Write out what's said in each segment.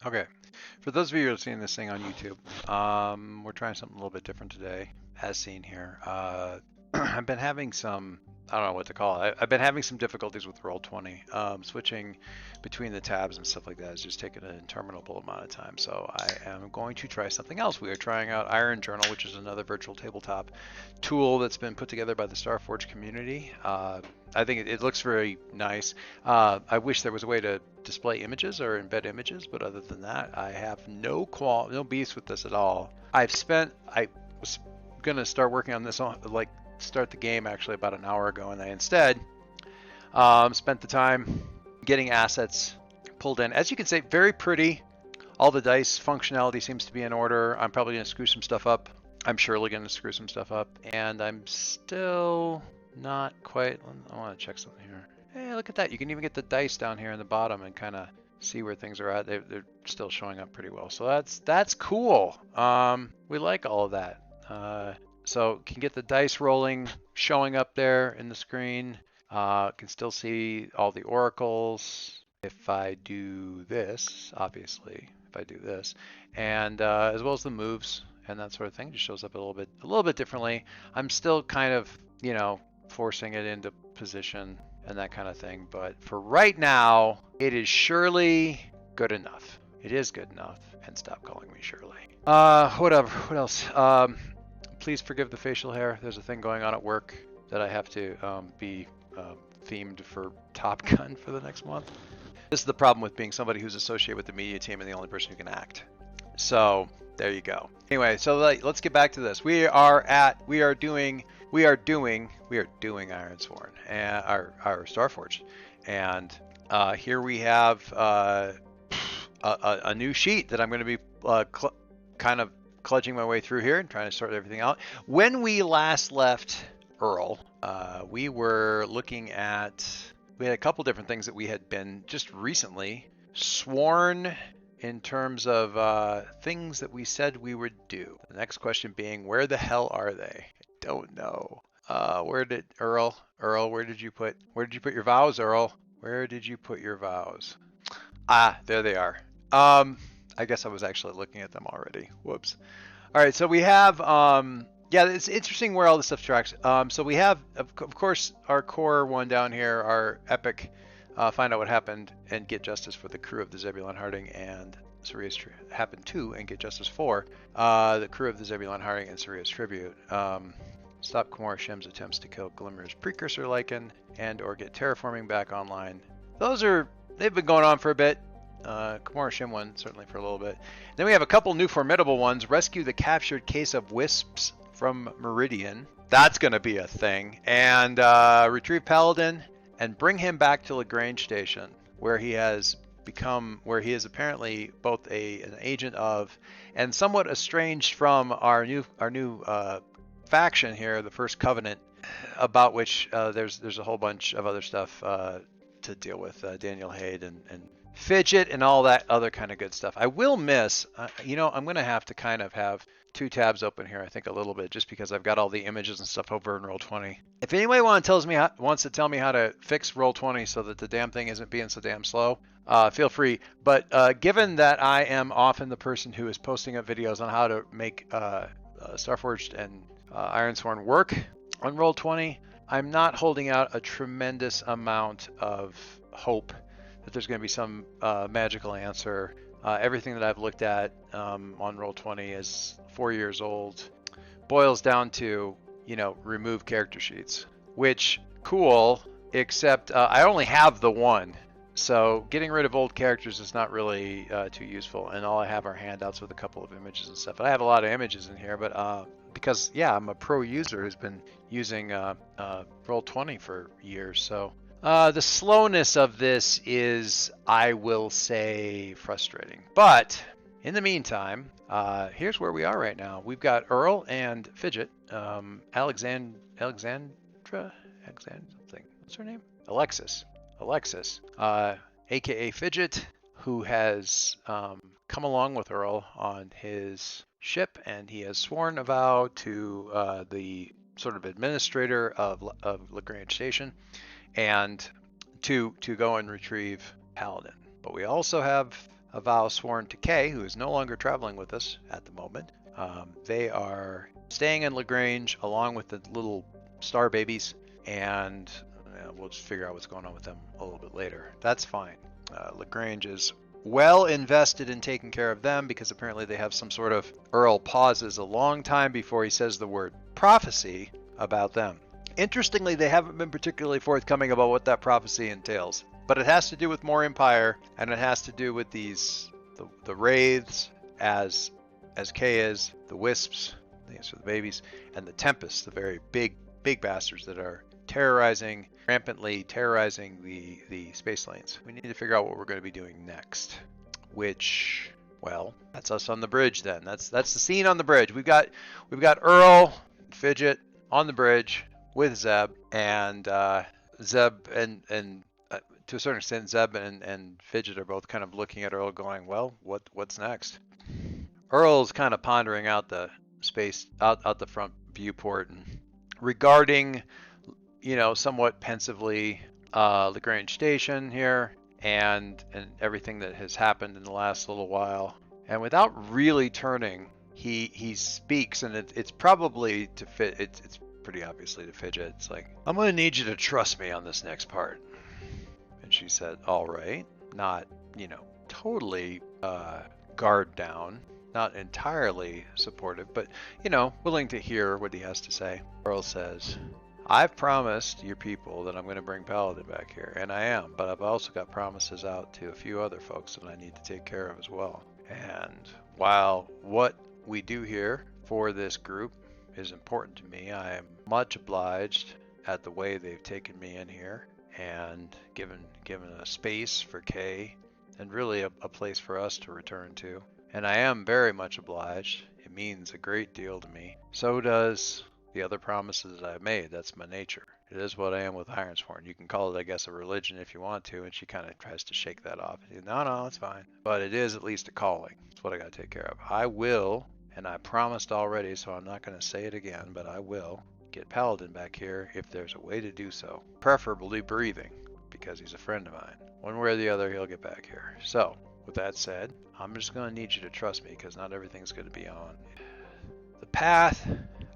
Okay, for those of you who are seeing this thing on YouTube, we're trying something a little bit different today, as seen here. I've been having some, I don't know what to call it. I've been having some difficulties with Roll20. Switching between the tabs and stuff like that has just taken an interminable amount of time. So I am going to try something else. We are trying out Iron Journal, which is another virtual tabletop tool that's been put together by the Starforged community. I think it looks very nice. I wish there was a way to display images or embed images, but other than that, I have no beefs with this at all. I was gonna start working on this on like start the game actually about an hour ago, and I instead spent the time getting assets pulled in. As you can see, very pretty. All the dice functionality seems to be in order. I'm probably gonna screw some stuff up. I'm surely gonna screw some stuff up, and I'm still not quite. I want to check something here. Hey, look at that. You can even get the dice down here in the bottom and kind of see where things are at. They're still showing up pretty well. So that's cool. We like all of that. So can get the dice rolling, showing up there in the screen. Can still see all the oracles. If I do this, obviously, if I do this, and as well as the moves and that sort of thing, just shows up a little bit differently. I'm still kind of, forcing it into position and that kind of thing. But for right now, it is surely good enough. It is good enough. And stop calling me Shirley. Whatever. What else? Please forgive the facial hair. There's a thing going on at work that I have to be themed for Top Gun for the next month. This is the problem with being somebody who's associated with the media team and the only person who can act. So there you go. Anyway, so let's get back to this. We are doing Ironsworn and our Starforged, and here we have a new sheet that I'm going to be kind of kludging my way through here and trying to sort everything out. When we last left Earl, we were looking at. We had a couple different things that we had been just recently sworn in terms of things that we said we would do. The next question being, where the hell are they? I don't know. Where did Earl? Where did you put your vows, Earl? Where did you put your vows? Ah, there they are. I guess I was actually looking at them already. Whoops. All right, so we have yeah, it's interesting where all this stuff tracks. So we have, of course, our core one down here, our epic, find out what happened and get justice for the crew of the Zebulon Harding and Saria's happened to and get justice for the crew of the Zebulon Harding and Saria's tribute. Stop Kimura Shim's attempts to kill Glimmer's precursor Lycan and or get terraforming back online. They've been going on for a bit. Kimura Shim one certainly for a little bit. Then we have a couple new formidable ones. Rescue the captured case of wisps from Meridian. That's going to be a thing. And retrieve Paladin and bring him back to Lagrange Station, where he is apparently both an agent of and somewhat estranged from our new faction here, the First Covenant, about which there's a whole bunch of other stuff to deal with. Daniel Haid and Fidget and all that other kind of good stuff. I will miss, I'm going to have to kind of have two tabs open here, I think a little bit, just because I've got all the images and stuff over in Roll20. If anybody wants to tell me how to fix Roll20 so that the damn thing isn't being so damn slow, feel free. But given that I am often the person who is posting up videos on how to make Starforged and Ironsworn work on Roll20, I'm not holding out a tremendous amount of hope that there's going to be some magical answer. Everything that I've looked at on Roll20 is 4 years old. Boils down to, remove character sheets, which cool, except I only have the one. So getting rid of old characters is not really too useful, and all I have are handouts with a couple of images and stuff. I have a lot of images in here, but because I'm a pro user who's been using Roll20 for years, so the slowness of this is, I will say, frustrating. But in the meantime, here's where we are right now. We've got Earl and Fidget, Alexandra, something. What's her name? Alexis, aka Fidget, who has come along with Earl on his ship, and he has sworn a vow to the sort of administrator of Lagrange Station, and to go and retrieve Paladin. But we also have a vow sworn to Kay, who is no longer traveling with us at the moment. They are staying in Lagrange along with the little star babies, and we'll just figure out what's going on with them a little bit later. That's fine. Lagrange is well invested in taking care of them because apparently they have some sort of... Earl pauses a long time before he says the word prophecy about them. Interestingly, they haven't been particularly forthcoming about what that prophecy entails, but it has to do with more Empire, and it has to do with these the wraiths as Kay is, the wisps, these are the babies, and the tempests, the very big bastards that are rampantly terrorizing the space lanes. We need to figure out what we're going to be doing next, which, well, that's us on the bridge then. That's the scene on the bridge. We've got Earl, Fidget on the bridge with Zeb, and Zeb and to a certain extent Zeb and Fidget are both kind of looking at Earl going, well, what's next? Earl's kind of pondering out the space out the front viewport and regarding, somewhat pensively, Lagrange Station here and everything that has happened in the last little while. And without really turning, he speaks, and it's probably to fit. It's pretty obviously to Fidget. It's like, I'm gonna need you to trust me on this next part. And she said, all right, not totally guard down. Not entirely supportive, but, willing to hear what he has to say. Earl says, I've promised your people that I'm going to bring Paladin back here, and I am, but I've also got promises out to a few other folks that I need to take care of as well. And while what we do here for this group is important to me, I am much obliged at the way they've taken me in here and given a space for Kay and really a place for us to return to. And I am very much obliged. It means a great deal to me. So does the other promises I've made. That's my nature. It is what I am with Ironsworn. You can call it, I guess, a religion if you want to. And she kind of tries to shake that off. No, it's fine. But it is at least a calling. It's what I got to take care of. I will, and I promised already, so I'm not going to say it again, but I will get Paladin back here if there's a way to do so. Preferably breathing, because he's a friend of mine. One way or the other, he'll get back here. So, with that said, I'm just going to need you to trust me because not everything's going to be on. The path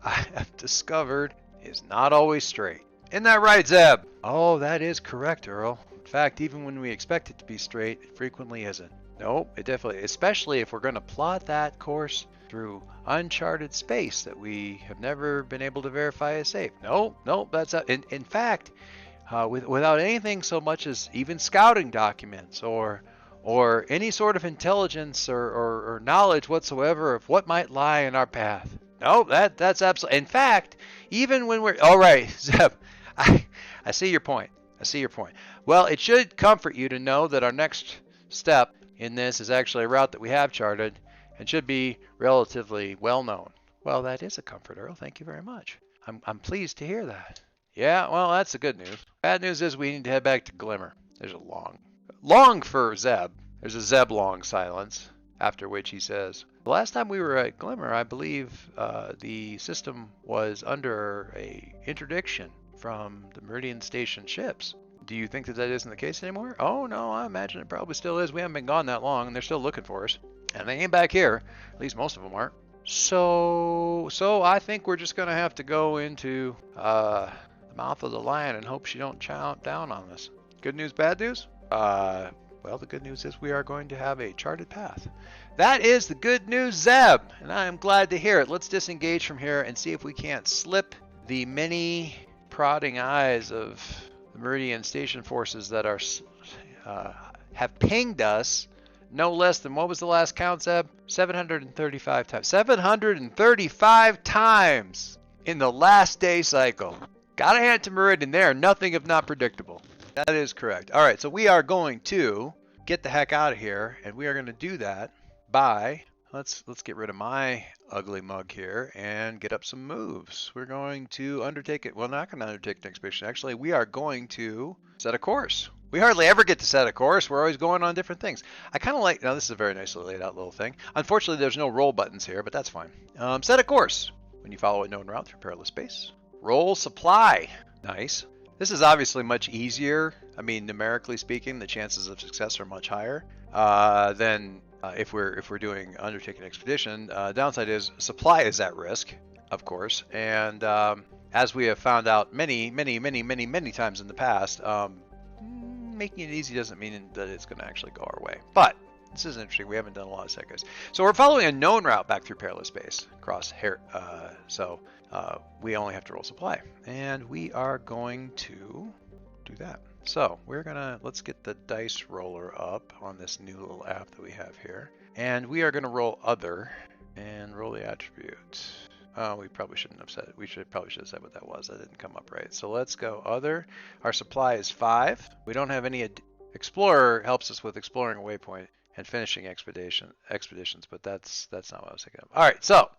I have discovered is not always straight. Isn't that right, Zeb? Oh, that is correct, Earl. In fact, even when we expect it to be straight, it frequently isn't. Nope, it definitely, especially if we're going to plot that course through uncharted space that we have never been able to verify is safe. Nope, that's in fact, without anything so much as even scouting documents or any sort of intelligence or knowledge whatsoever of what might lie in our path. No, that's absolutely... In fact, even when we're... All right, Zeb, I see your point. Well, it should comfort you to know that our next step in this is actually a route that we have charted and should be relatively well known. Well, that is a comfort, Earl. Thank you very much. I'm pleased to hear that. Yeah, well, that's the good news. Bad news is we need to head back to Glimmer. There's a long for Zeb. There's a Zeb long silence, after which he says, the last time we were at Glimmer, I believe the system was under a interdiction from the Meridian Station ships. Do you think that isn't the case anymore? Oh, no, I imagine it probably still is. We haven't been gone that long, and they're still looking for us. And they ain't back here. At least most of them aren't. So I think we're just going to have to go into the mouth of the lion and hope she don't chomp down on us. Good news, bad news? Well, the good news is we are going to have a charted path. That is the good news, Zeb, and I am glad to hear it. Let's disengage from here and see if we can't slip the many prodding eyes of the Meridian Station forces that are have pinged us no less than, what was the last count, Zeb? 735 times. 735 times in the last day cycle. Gotta hand it to Meridian there. Nothing if not predictable. That is correct. All right, so we are going to get the heck out of here, and we are going to do that by, let's get rid of my ugly mug here and get up some moves. We're going to undertake it. Well, not going to undertake an expedition. Actually, we are going to set a course. We hardly ever get to set a course. We're always going on different things. I kind of like, now this is a very nicely laid out little thing. Unfortunately, there's no roll buttons here, but that's fine. Set a course. When you follow a known route through perilous space, roll supply. Nice. This is obviously much easier. I mean, numerically speaking, the chances of success are much higher than if we're doing undertaking expedition. Downside is supply is at risk, of course, and as we have found out many times in the past, making it easy doesn't mean that it's going to actually go our way. But this is interesting. We haven't done a lot of segues. So we're following a known route back through perilous space across here. We only have to roll supply, and we are going to do that. So let's get the dice roller up on this new little app that we have here, and we are gonna roll other and roll the attribute. We probably shouldn't have said it. Probably should have said what that was. That didn't come up right. So let's go other. Our supply is 5. We don't have any. Explorer helps us with exploring a waypoint and finishing expeditions, but that's not what I was thinking of. All right, so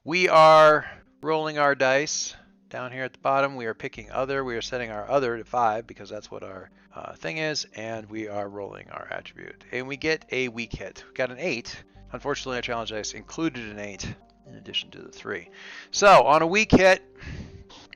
we are rolling our dice down here at the bottom. We are picking other. We are setting our other to 5 because that's what our thing is, and we are rolling our attribute. And we get a weak hit. We got an 8. Unfortunately, our challenge dice included an 8 in addition to the 3. So on a weak hit,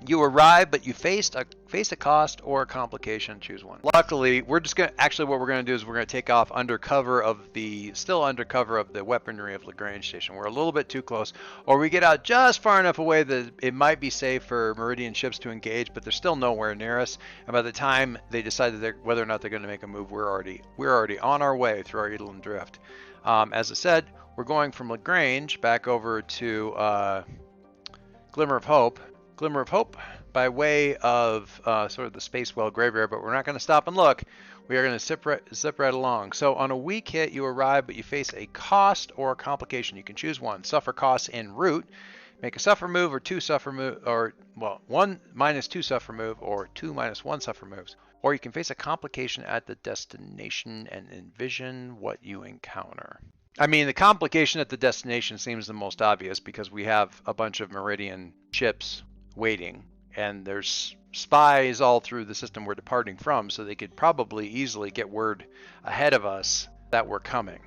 you arrive, but you face a cost or a complication. Choose one. Luckily, we're just gonna what we're gonna do is we're gonna take off still under cover of the weaponry of Lagrange Station. We're a little bit too close, or we get out just far enough away that it might be safe for Meridian ships to engage, but they're still nowhere near us. And by the time they decide whether or not they're going to make a move, we're already on our way through our Edelin Drift. As I said, we're going from Lagrange back over to Glimmer of Hope. Glimmer of Hope by way of sort of the Space Well graveyard, but we're not going to stop and look. We are going to zip right along. So on a weak hit, you arrive, but you face a cost or a complication. You can choose one. Suffer costs en route. Make a suffer move or 2 suffer move, or 1 minus 2 suffer move, or 2 minus 1 suffer moves. Or you can face a complication at the destination and envision what you encounter. I mean, the complication at the destination seems the most obvious because we have a bunch of Meridian ships waiting, and there's spies all through the system we're departing from, so they could probably easily get word ahead of us that we're coming.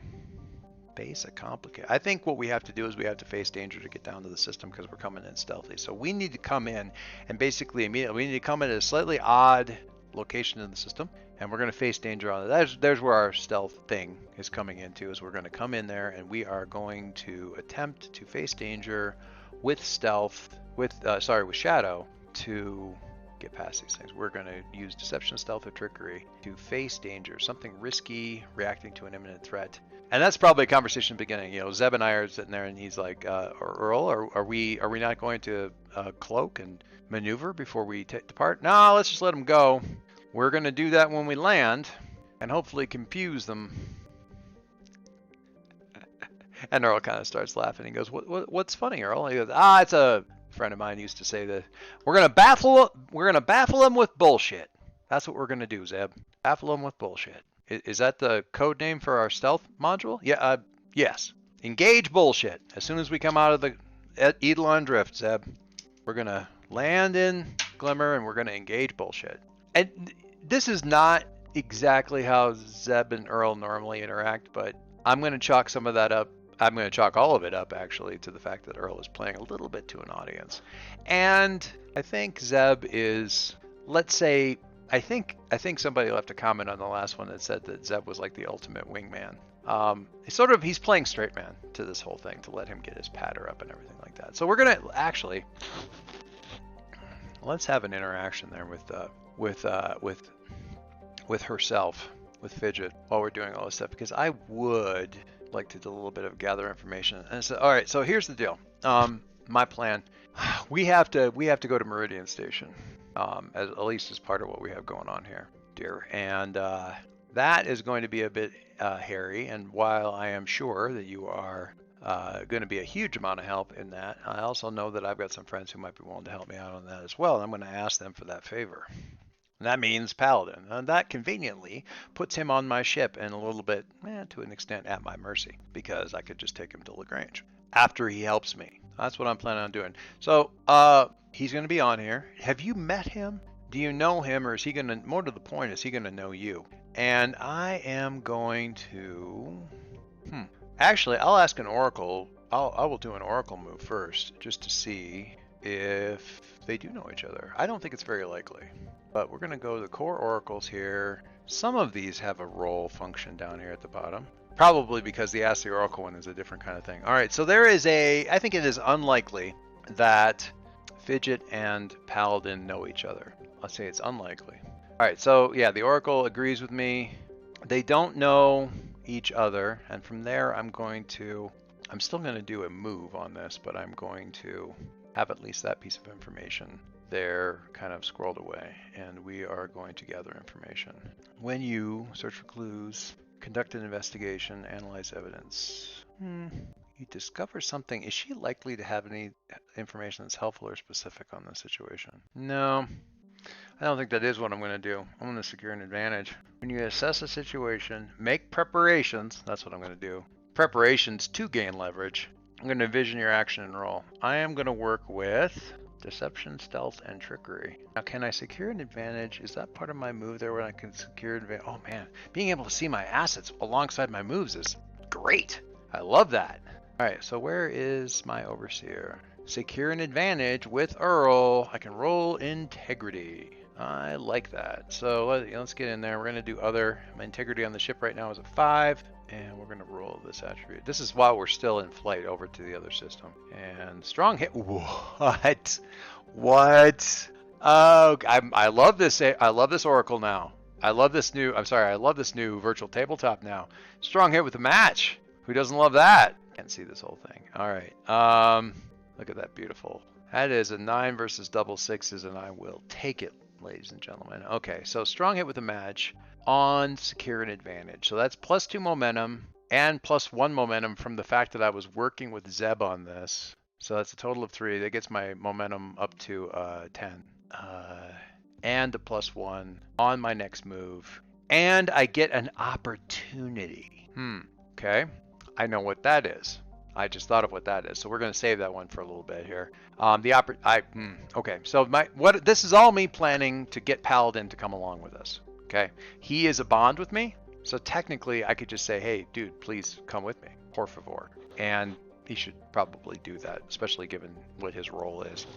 Face a complicated. I think what we have to do is we have to face danger to get down to the system because we're coming in stealthy. So we need to come in and basically immediately we need to come in at a slightly odd location in the system, and we're going to face danger on it. There's where our stealth thing is coming into, is we're going to come in there and we are going to attempt to face danger with stealth, with shadow, to get past these things. We're going to use deception, stealth, or trickery to face danger, something risky, reacting to an imminent threat. And that's probably a conversation beginning. You know, Zeb and I are sitting there, and he's like, "Earl, are we not going to cloak and maneuver before we depart? No, let's just let them go. We're going to do that when we land, and hopefully confuse them." And Earl kind of starts laughing. He goes, "What's funny, Earl?" He goes, "It's a friend of mine used to say that we're going to baffle them with bullshit. That's what we're going to do, Zeb. Baffle them with bullshit." Is that the code name for our stealth module? Yeah. Yes. Engage bullshit. As soon as we come out of the Edelon Drift, Zeb, we're going to land in Glimmer and we're going to engage bullshit. And this is not exactly how Zeb and Earl normally interact, but I'm going to chalk some of that up. I'm going to chalk all of it up, actually, to the fact that Earl is playing a little bit to an audience. And I think Zeb is, let's say, I think somebody left a comment on the last one that said that Zeb was like the ultimate wingman. He's playing straight man to this whole thing to let him get his patter up and everything like that. So we're gonna actually let's have an interaction there with herself, with Fidget, while we're doing all this stuff, because I would like to do a little bit of gather information. And so, all right, so here's the deal. My plan. We have to go to Meridian Station. At least as part of what we have going on here, dear. And that is going to be a bit hairy. And while I am sure that you are going to be a huge amount of help in that, I also know that I've got some friends who might be willing to help me out on that as well. And I'm going to ask them for that favor. And that means Paladin. And that conveniently puts him on my ship and a little bit, to an extent, at my mercy, because I could just take him to Lagrange after he helps me. That's what I'm planning on doing. So, he's going to be on here. Have you met him? Do you know him, or is he going to, more to the point, is he going to know you? And I am going to, actually, I'll ask an oracle. I will do an oracle move first, just to see if they do know each other. I don't think it's very likely. but we're going to go to the core oracles here. Some of these have a role function down here at the bottom. Probably because the Ask the Oracle one is a different kind of thing. All right, so there is I think it is unlikely that Fidget and Paladin know each other. Let's say it's unlikely. All right, so yeah, the Oracle agrees with me. They don't know each other, and from there I'm still going to do a move on this, but I'm going to have at least that piece of information there kind of scrolled away, and we are going to gather information. When you search for clues, conduct an investigation, analyze evidence. You discover something. Is she likely to have any information that's helpful or specific on this situation? No, I don't think that is what I'm going to do. I'm going to secure an advantage. When you assess a situation, make preparations. That's what I'm going to do. Preparations to gain leverage. I'm going to envision your action and roll. I am going to work with deception, stealth, and trickery. Now, can I secure an advantage? Is that part of my move there where I can secure advantage? Oh man, being able to see my assets alongside my moves is great. I love that. All right, so where is my overseer? Secure an advantage with Earl. I can roll integrity. I like that. So let's get in there. We're going to do other. My integrity on the ship right now is a 5. And we're going to roll this attribute. This is while we're still in flight over to the other system. And strong hit. What? What? Oh, I love this. I love this Oracle now. I love this new. I love this new virtual tabletop now. Strong hit with the match. Who doesn't love that? Can't see this whole thing. All right. Look at that beautiful. That is a 9 versus double 6s, and I will take it, ladies and gentlemen. Okay, so strong hit with a match on secure an advantage. So that's +2 momentum and +1 momentum from the fact that I was working with Zeb on this. So that's a total of 3. That gets my momentum up to 10. And a +1 on my next move. And I get an opportunity. Okay. I know what that is. I just thought of what that is. So we're going to save that one for a little bit here. Okay. So this is all me planning to get Paladin to come along with us. Okay. He is a bond with me. So technically I could just say, hey, dude, please come with me. Por favor. And he should probably do that, especially given what his role is.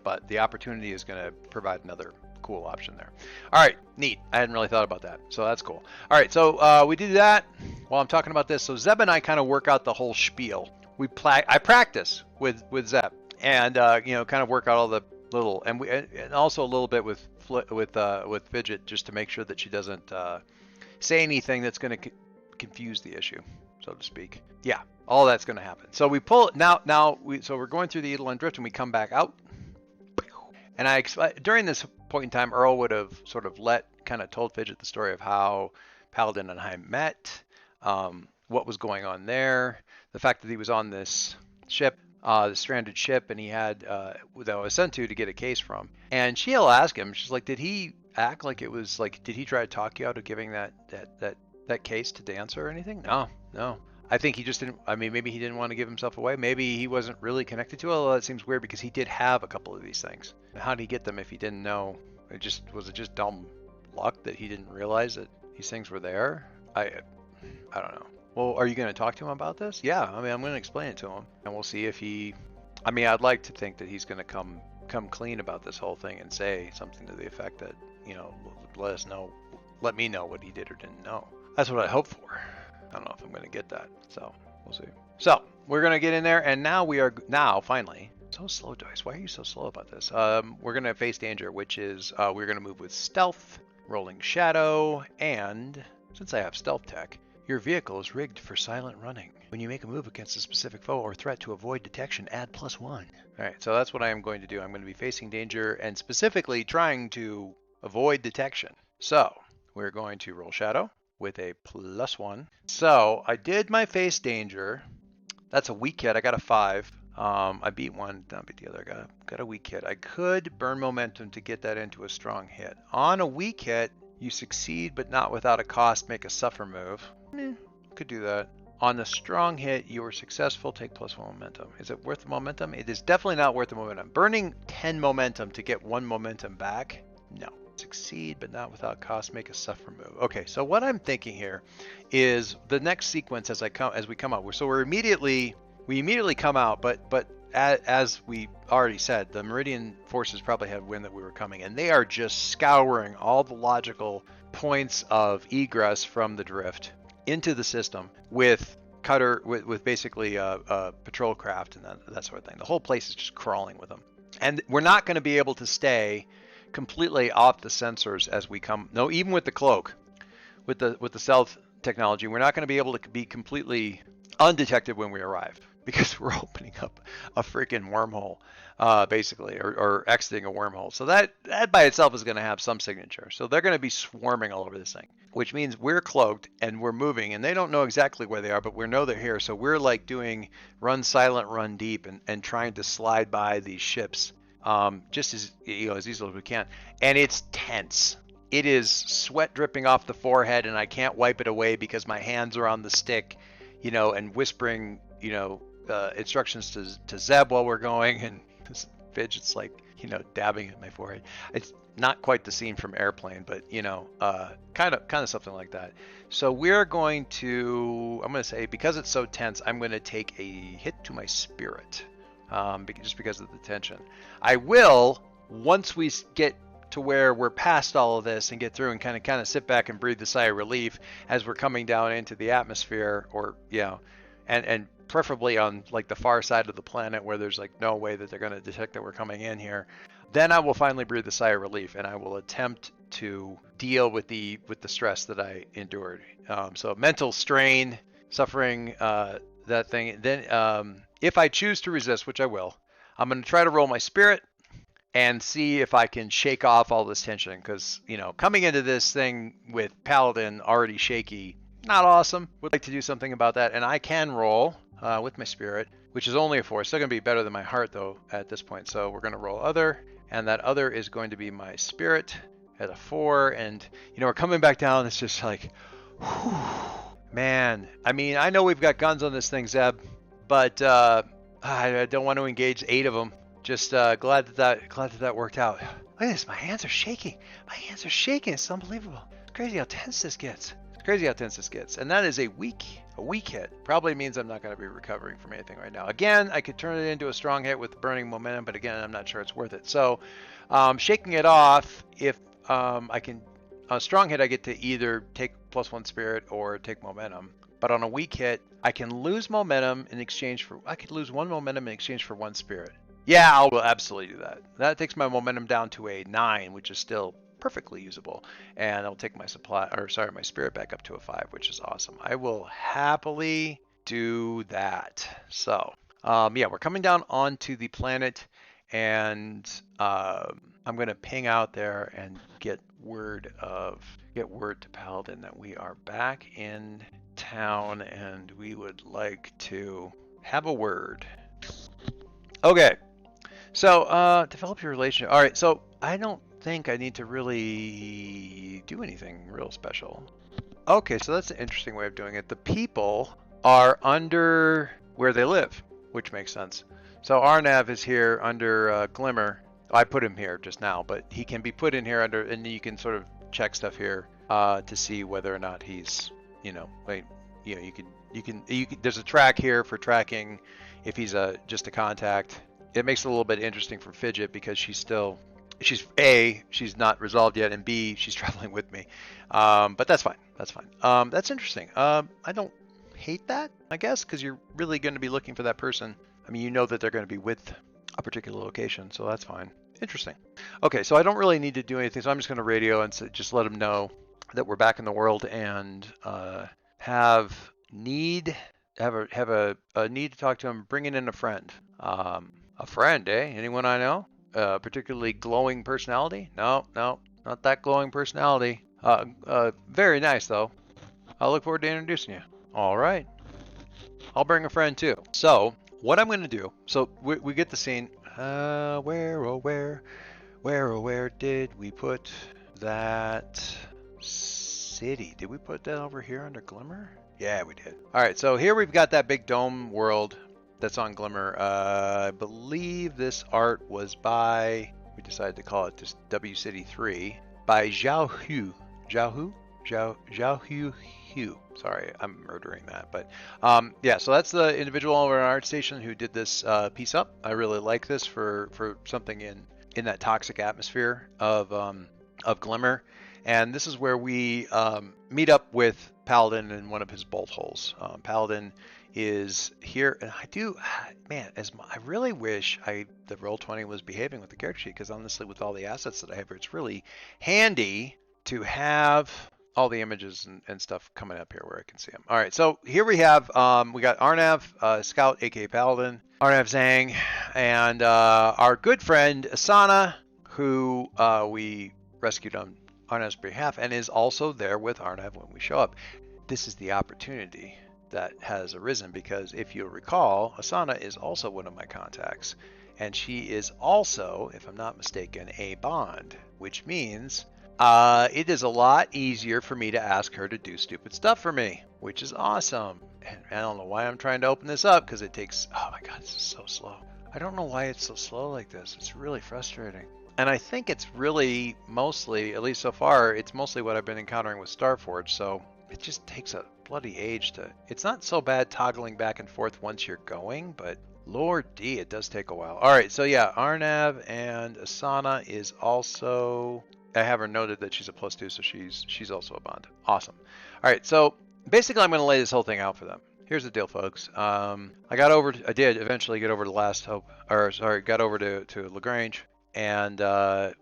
But the opportunity is going to provide another cool option there. All right, neat. I hadn't really thought about that, so that's cool. All right, so we do that while I'm talking about this. So Zeb and I kind of work out the whole spiel. I practice with Zeb, and kind of work out all the little, and also a little bit with Fidget, just to make sure that she doesn't say anything that's going to confuse the issue, so to speak. Yeah, all that's going to happen. So we pull so we're going through the Eidolon Drift, and we come back out. And during this point in time, Earl would have sort of told Fidget the story of how Paladin and I met, what was going on there, the fact that he was on this ship, the stranded ship, and he had that I was sent to get a case from. And she'll ask him, she's like, did he act like it was like, did he try to talk you out of giving that case to Dancer or anything? No. I think he just didn't. I mean, maybe he didn't want to give himself away. Maybe he wasn't really connected to it. Although it seems weird because he did have a couple of these things. How did he get them if he didn't know? Was it just dumb luck that he didn't realize that these things were there? I don't know. Well, are you going to talk to him about this? Yeah. I mean, I'm going to explain it to him, and we'll see if he. I mean, I'd like to think that he's going to come clean about this whole thing and say something to the effect that, let me know what he did or didn't know. That's what I hope for. I don't know if I'm going to get that, so we'll see. So we're going to get in there, and now finally, so slow, Joyce. Why are you so slow about this? We're going to face danger, which is we're going to move with stealth, rolling shadow, and since I have stealth tech, your vehicle is rigged for silent running. When you make a move against a specific foe or threat to avoid detection, add +1. All right, so that's what I am going to do. I'm going to be facing danger and specifically trying to avoid detection. So we're going to roll shadow with a +1. So I did my face danger. That's a weak hit. I got a 5. I beat one, not beat the other. I got a weak hit. I could burn momentum to get that into a strong hit. On a weak hit, you succeed, but not without a cost. Make a suffer move. Could do that. On the strong hit, you were successful. Take +1 momentum. Is it worth the momentum? It is definitely not worth the momentum. Burning 10 momentum to get 1 momentum back? No. Succeed, but not without cost. Make a suffer move. Okay, so what I'm thinking here is the next sequence as we come out. So we immediately come out, but as we already said, the Meridian forces probably had wind that we were coming, and they are just scouring all the logical points of egress from the drift into the system with with basically a patrol craft and that sort of thing. The whole place is just crawling with them, and we're not going to be able to stay completely off the sensors as we come. No, even with the cloak, with the stealth technology, we're not going to be able to be completely undetected when we arrive because we're opening up a freaking wormhole, basically, or exiting a wormhole. So that by itself is going to have some signature. So they're going to be swarming all over this thing, which means we're cloaked and we're moving, and they don't know exactly where they are, but we know they're here. So we're like doing run silent, run deep, and trying to slide by these ships, just as as easily as we can. And it's tense. It is sweat dripping off the forehead, and I can't wipe it away because my hands are on the stick, and whispering, instructions to Zeb while we're going, and Fidget's like, dabbing at my forehead. It's not quite the scene from Airplane, but kind of something like that. So we're going to, I'm going to say, because it's so tense, I'm going to take a hit to my spirit, just because of the tension. I will, once we get to where we're past all of this and get through and kind of sit back and breathe the sigh of relief as we're coming down into the atmosphere, or and preferably on like the far side of the planet where there's like no way that they're going to detect that we're coming in here, then I will finally breathe the sigh of relief and I will attempt to deal with the stress that I endured. So mental strain, suffering, that thing. Then if I choose to resist, which I will, I'm going to try to roll my spirit and see if I can shake off all this tension, because coming into this thing with Paladin already shaky, not awesome. Would like to do something about that, and I can roll with my spirit, which is only a 4. Still gonna be better than my heart though at this point. So we're gonna roll other, and that other is going to be my spirit at a 4, and we're coming back down. It's just like, whew, man. I mean, I know we've got guns on this thing, Zeb, but I don't want to engage 8 of them. Just glad that worked out. Look at this, my hands are shaking. My hands are shaking. It's unbelievable. It's crazy how tense this gets. And that is a weak hit. Probably means I'm not going to be recovering from anything right now. Again, I could turn it into a strong hit with burning momentum, but again, I'm not sure it's worth it. So, shaking it off, if I can, on a strong hit, I get to either take +1 spirit or take momentum. But on a weak hit, I can lose momentum in exchange for, I could lose 1 momentum in exchange for 1 spirit. Yeah, I will absolutely do that. That takes my momentum down to a 9, which is still perfectly usable, and I'll take my my spirit back up to a 5, which is awesome. I will happily do that. So, we're coming down onto the planet, and I'm gonna ping out there and get word to Paladin that we are back in town, and we would like to have a word. Okay. So, develop your relationship. All right, so I don't think I need to really do anything real special. Okay, so that's an interesting way of doing it. The people are under where they live, which makes sense. So Arnav is here under Glimmer. I put him here just now, but he can be put in here under, and you can sort of check stuff here to see whether or not he's, you can. There's a track here for tracking if he's just a contact. It makes it a little bit interesting for Fidget because she's not resolved yet, and B, she's traveling with me. But that's fine. That's interesting. I don't hate that, I guess, because you're really going to be looking for that person. I mean, you know that they're going to be with a particular location, so that's fine. Interesting. Okay, so I don't really need to do anything, so I'm just going to radio and just let them know that we're back in the world and have a need to talk to him, bringing in a friend. A friend, eh? Anyone I know? Particularly glowing personality? No, not that glowing personality. Very nice though. I'll look forward to introducing you. All right. I'll bring a friend too. So what I'm going to do, so we get the scene. Where did we put that city? Did we put that over here under Glimmer? Yeah, we did. All right, so here we've got that big dome world that's on Glimmer. I believe this art was by, we decided to call it just W City 3, by Zhao Hu. Zhao Hu? Zhao Hu. Sorry, I'm murdering that. But yeah, so that's the individual over at Art Station who did this piece up. I really like this for something in that toxic atmosphere of Glimmer. And this is where we meet up with Paladin in one of his bolt holes. Paladin is here, and I really wish the Roll20 was behaving with the character sheet, because honestly, with all the assets that I have here, it's really handy to have all the images and stuff coming up here where I can see them. All right, so here we have we got Arnav, Scout, aka Paladin, Arnav Zhang, and our good friend Asana, who we rescued on Arnav's behalf and is also there with Arnav when we show up. This is the opportunity that has arisen, because if you'll recall, Asana is also one of my contacts, and she is also, if I'm not mistaken, a bond, which means it is a lot easier for me to ask her to do stupid stuff for me, which is awesome. And I don't know why I'm trying to open this up, because it takes, oh my god, this is so slow. I don't know why it's so slow like this. It's really frustrating. And I think it's really mostly, at least so far, it's mostly what I've been encountering with Starforged, so it just takes a bloody age to... It's not so bad toggling back and forth once you're going, but Lord D, it does take a while. Alright, so yeah, Arnav and Asana is also... I have her noted that she's a +2, so she's also a bond. Awesome. Alright, so basically I'm going to lay this whole thing out for them. Here's the deal, folks. I did eventually get over to Last Hope, got over to Lagrange. And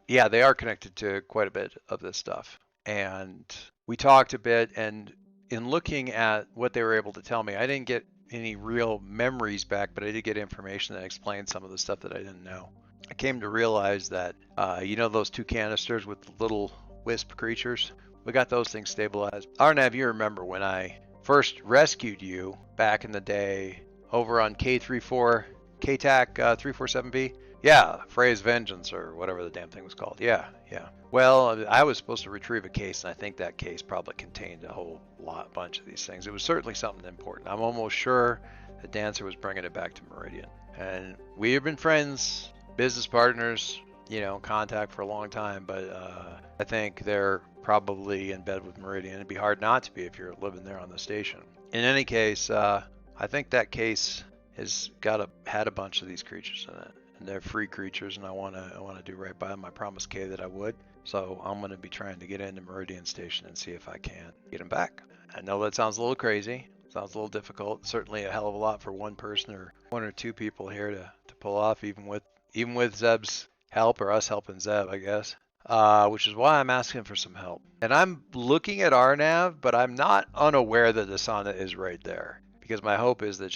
yeah, they are connected to quite a bit of this stuff. And we talked a bit, and in looking at what they were able to tell me, I didn't get any real memories back, but I did get information that explained some of the stuff that I didn't know. I came to realize that, you know those 2 canisters with the little wisp creatures? We got those things stabilized. Arnav, you remember when I first rescued you back in the day over on K34, KTAC 347B? Yeah, Frey's Vengeance, or whatever the damn thing was called. Yeah. Well, I was supposed to retrieve a case, and I think that case probably contained a whole bunch of these things. It was certainly something important. I'm almost sure the Dancer was bringing it back to Meridian. And we have been friends, business partners, contact for a long time, but I think they're probably in bed with Meridian. It'd be hard not to be if you're living there on the station. In any case, I think that case has had a bunch of these creatures in it. And they're free creatures, and I want to do right by them. I promised Kay that I would, so I'm going to be trying to get into Meridian Station and see if I can get them back. I know that sounds a little crazy, sounds a little difficult. Certainly a hell of a lot for one person or 1 or 2 people here to pull off, even with Zeb's help, or us helping Zeb, I guess. Which is why I'm asking for some help. And I'm looking at Arnav, but I'm not unaware that Asana is right there, because my hope is that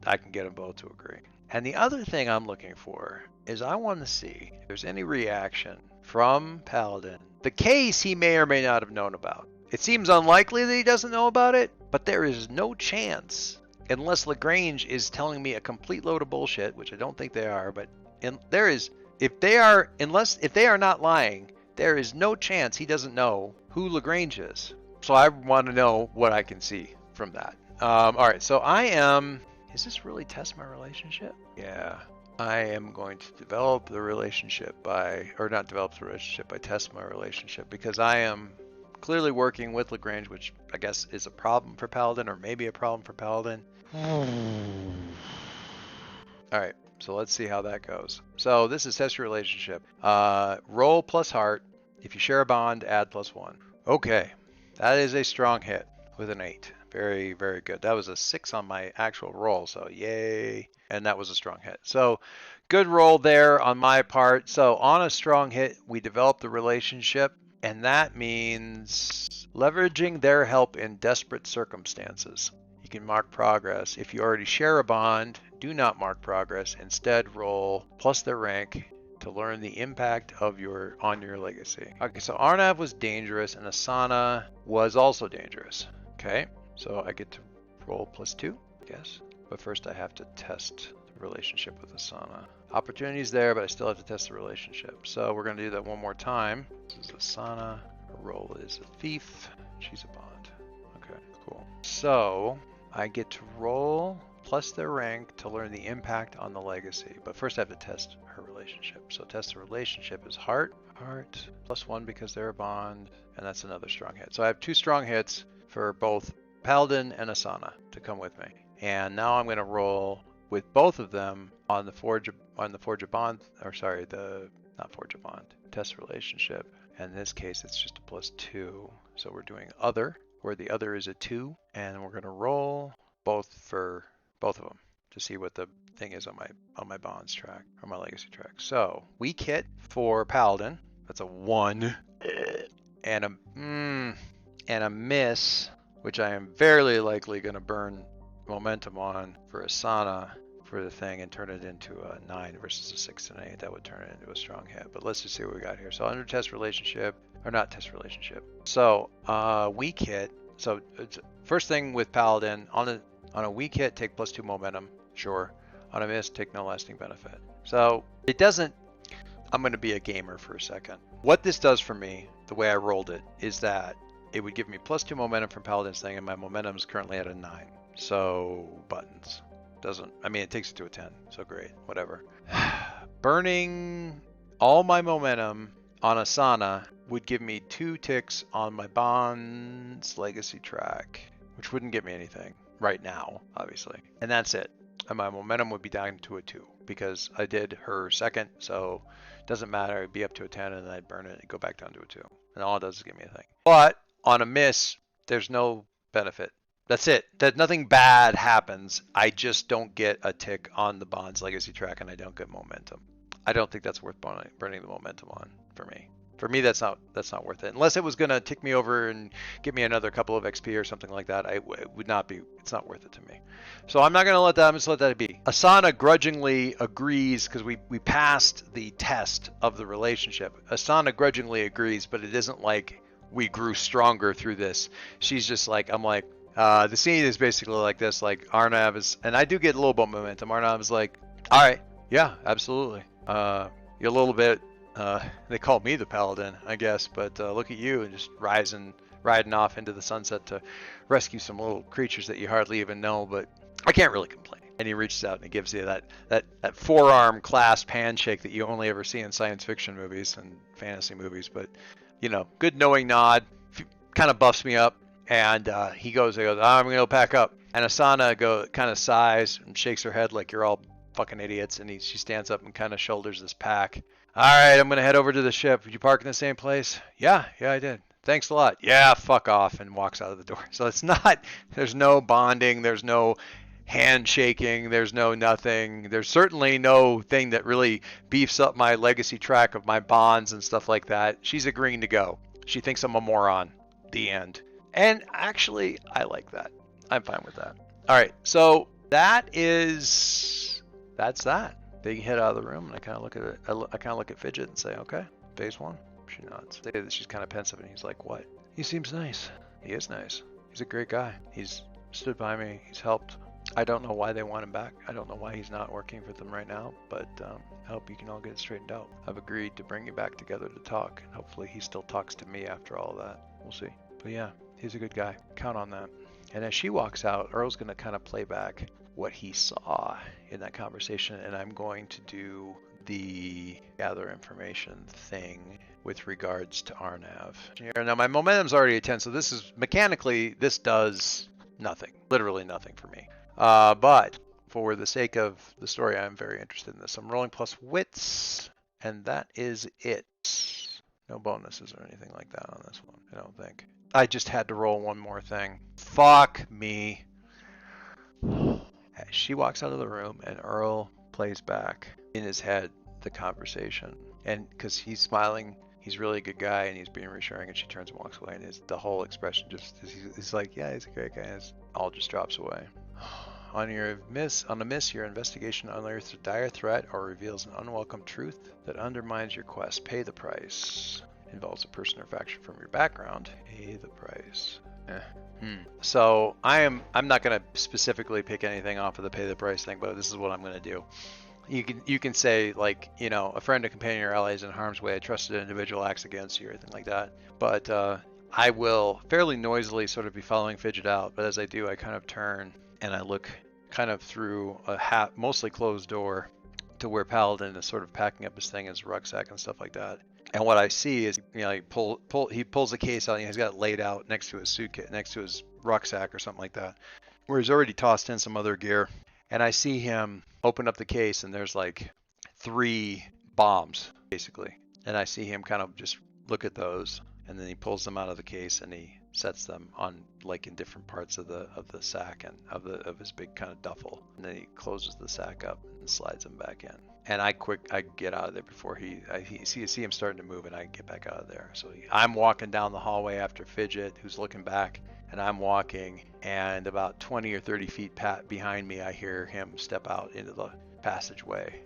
I can get them both to agree. And the other thing I'm looking for is I want to see if there's any reaction from Paladin. The case he may or may not have known about. It seems unlikely that he doesn't know about it, but there is no chance, unless Lagrange is telling me a complete load of bullshit, which I don't think they are, but if they are not lying, there is no chance he doesn't know who Lagrange is. So I want to know what I can see from that. All right, so is this really test my relationship? Yeah. I am going to develop the relationship by test my relationship, because I am clearly working with Lagrange, which I guess is a problem for Paladin, or maybe a problem for Paladin. Alright, so let's see how that goes. So this is test your relationship. Roll plus heart. If you share a bond, add +1. Okay, that is a strong hit with an 8. Very, very good. That was a 6 on my actual roll, so yay. And that was a strong hit. So good roll there on my part. So on a strong hit, we develop the relationship, and that means leveraging their help in desperate circumstances. You can mark progress. If you already share a bond, do not mark progress. Instead, roll plus their rank to learn the impact on your legacy. Okay, so Arnav was dangerous, and Asana was also dangerous. Okay. So I get to roll +2, I guess. But first I have to test the relationship with Asana. Opportunity's there, but I still have to test the relationship. So we're going to do that one more time. This is Asana. Her role is a thief. She's a bond. Okay, cool. So I get to roll plus their rank to learn the impact on the legacy. But first I have to test her relationship. So test the relationship is heart. Heart, +1 because they're a bond, and that's another strong hit. So I have 2 strong hits for both Paladin and Asana to come with me. And now I'm going to roll with both of them on the Forge a Bond, or sorry, not Forge a Bond, Test Relationship. And in this case, it's just a +2. So we're doing Other, where the Other is a 2, and we're going to roll both for both of them to see what the thing is on my bonds track, or my legacy track. So weak hit for Paladin, that's a 1, and a miss, which I am very likely going to burn momentum on for Asana for the thing and turn it into a 9 versus a 6 and 8. That would turn it into a strong hit. But let's just see what we got here. So under test relationship, or not test relationship. So weak hit. So it's, first thing with Paladin, on a weak hit, take +2 momentum. Sure. On a miss, take no lasting benefit. So it doesn't, I'm going to be a gamer for a second. What this does for me, the way I rolled it, is that it would give me +2 momentum from Paladin's thing, and my momentum is currently at a 9. So buttons. I mean, it takes it to a 10, so great, whatever. Burning all my momentum on Asana would give me 2 ticks on my Bond's legacy track, which wouldn't get me anything right now, obviously. And that's it. And my momentum would be down to a 2 because I did her second, so it doesn't matter. It'd be up to a 10, and then I'd burn it and go back down to a 2. And all it does is give me a thing. But on a miss, there's no benefit. That's it. That nothing bad happens. I just don't get a tick on the Bond's legacy track, and I don't get momentum. I don't think that's worth burning the momentum on for me. For me, that's not worth it. Unless it was gonna tick me over and give me another couple of XP or something like that, it would not be. It's not worth it to me. So I'm not gonna let that. I'm just let that be. Asana grudgingly agrees because we passed the test of the relationship. Asana grudgingly agrees, but it isn't like we grew stronger through this. She's just like, I'm like, the scene is basically like this. Like Arnav is, and I do get a little bit of momentum. Arnav is like, all right, yeah, absolutely. You're a little bit. They call me the Paladin, I guess, but look at you and just riding off into the sunset to rescue some little creatures that you hardly even know, but I can't really complain. And he reaches out and he gives you that forearm clasp handshake that you only ever see in science fiction movies and fantasy movies, but you know, good knowing nod, kind of buffs me up, and he goes, I'm gonna go pack up. And Asana kind of sighs and shakes her head like you're all fucking idiots, and she stands up and kind of shoulders this pack. All right, I'm gonna head over to the ship. Did you park in the same place? Yeah, I did. Thanks a lot. Yeah, fuck off, and walks out of the door. So it's not, there's no bonding, there's no handshaking, there's no nothing. There's certainly no thing that really beefs up my legacy track of my bonds and stuff like that. She's agreeing to go. She thinks I'm a moron. The end. And actually, I like that. I'm fine with that. All right, so that's that. They head out of the room, and I kind of look at it. I kind of look at Fidget and say, "Okay, phase 1." She nods. She's kind of pensive, and he's like, "What?" He seems nice. He is nice. He's a great guy. He's stood by me. He's helped. I don't know why they want him back. I don't know why he's not working for them right now, but I hope you can all get it straightened out. I've agreed to bring you back together to talk, and hopefully he still talks to me after all that. We'll see. But yeah, he's a good guy. Count on that. And as she walks out, Earl's going to kind of play back what he saw in that conversation, and I'm going to do the gather information thing with regards to Arnav. Now my momentum's already at 10, so this is mechanically, this does nothing, literally nothing for me. But for the sake of the story, I'm very interested in this. I'm rolling plus wits, and that is it. No bonuses or anything like that on this one, I don't think. I just had to roll one more thing. Fuck me. She walks out of the room, and Earl plays back in his head the conversation. And because he's smiling, he's really a good guy, and he's being reassuring, and she turns and walks away, and the whole expression just, he's like, yeah, he's a great guy, and it all just drops away. On a miss, your investigation unearths a dire threat or reveals an unwelcome truth that undermines your quest. Pay the price. Involves a person or faction from your background. Pay the price. So I'm not going to specifically pick anything off of the pay the price thing, but this is what I'm going to do. You can say, like, you know, a friend, a companion, or ally is in harm's way. A trusted individual acts against you, or anything like that. But I will fairly noisily sort of be following Fidget out. But as I do, I kind of turn and I look kind of through a mostly closed door to where Paladin is sort of packing up his thing, his rucksack and stuff like that. And what I see is, he pulls the case out and he's got it laid out next to his suitcase, next to his rucksack or something like that, where he's already tossed in some other gear. And I see him open up the case and there's like 3 bombs basically. And I see him kind of just look at those, and then he pulls them out of the case and he sets them on like in different parts of the sack and of his big kind of duffel. And then he closes the sack up and slides them back in. And I get out of there before I see him starting to move, and I get back out of there. So I'm walking down the hallway after Fidget, who's looking back, and I'm walking, and about 20 or 30 feet behind me, I hear him step out into the passageway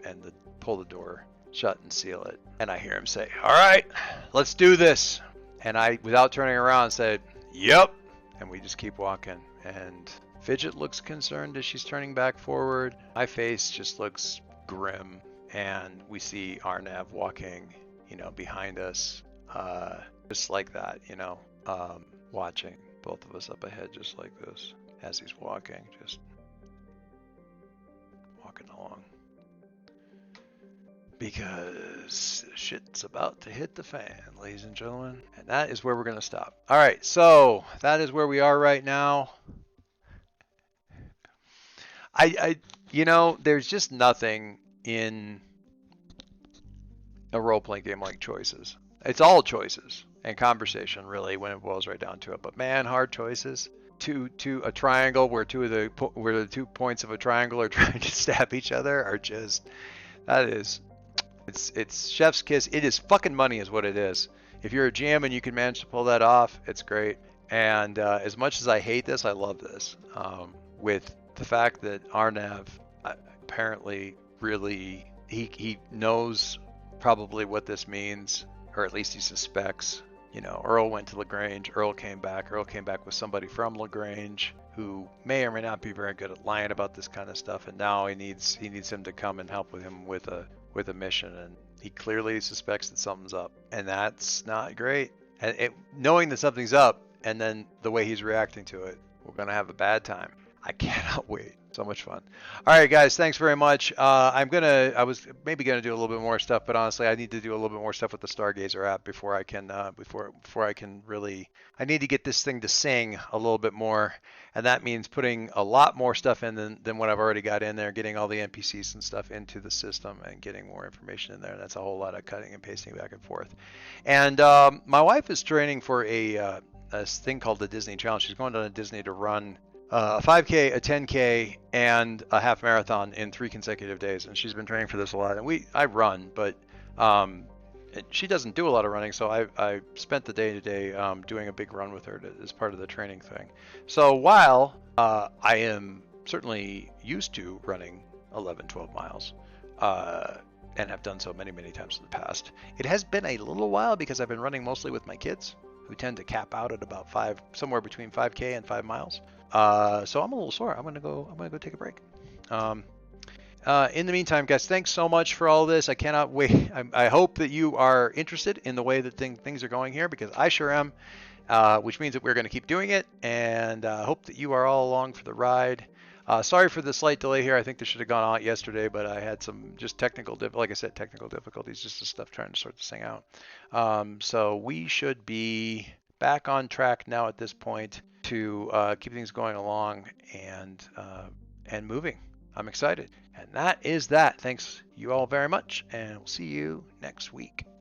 and pull the door shut and seal it. And I hear him say, "All right, let's do this." And I, without turning around, said, "Yep." And we just keep walking. And Fidget looks concerned as she's turning back forward. My face just looks grim. And we see Arnav walking, behind us, just like that, watching both of us up ahead, just like this, as he's walking, just walking along. Because shit's about to hit the fan, ladies and gentlemen. And that is where we're going to stop. All right, so that is where we are right now. There's just nothing in a role-playing game like choices. It's all choices and conversation, really, when it boils right down to it. But man, hard choices. To a triangle where the 2 points of a triangle are trying to stab each other are just, it's chef's kiss. It is fucking money is what it is. If you're a GM and you can manage to pull that off, it's great. And as much as I hate this, I love this. With the fact that Arnav apparently really, he knows probably what this means, or at least he suspects. Earl went to LaGrange. Earl came back with somebody from LaGrange who may or may not be very good at lying about this kind of stuff, and now he needs him to come and help with him with a mission, and he clearly suspects that something's up, and that's not great. And knowing that something's up, and then the way he's reacting to it, we're gonna have a bad time. I cannot wait. So much fun. All right, guys, thanks very much. I was maybe gonna do a little bit more stuff, but honestly, I need to do a little bit more stuff with the Stargazer app before I can really. I need to get this thing to sing a little bit more, and that means putting a lot more stuff in than what I've already got in there, getting all the NPCs and stuff into the system, and getting more information in there. That's a whole lot of cutting and pasting back and forth. And my wife is training for a thing called the Disney Challenge. She's going down to Disney to run a 5K, a 10K, and a half marathon in 3 consecutive days, and she's been training for this a lot. And I run, but she doesn't do a lot of running, so I spent the day today doing a big run with her as part of the training thing. So while I am certainly used to running 11, 12 miles, and have done so many, many times in the past, it has been a little while because I've been running mostly with my kids, who tend to cap out at about somewhere between 5K and 5 miles. So I'm a little sore. I'm gonna go take a break. In the meantime, guys, thanks so much for all this. I cannot wait. I hope that you are interested in the way that things are going here, because I sure am, which means that we're going to keep doing it, and hope that you are all along for the ride. Sorry for the slight delay here. I think this should have gone out yesterday, but I had some just technical difficulties, just the stuff trying to sort this thing out. So we should be back on track now at this point to keep things going along and moving. I'm excited. And that is that. Thanks you all very much, and we'll see you next week.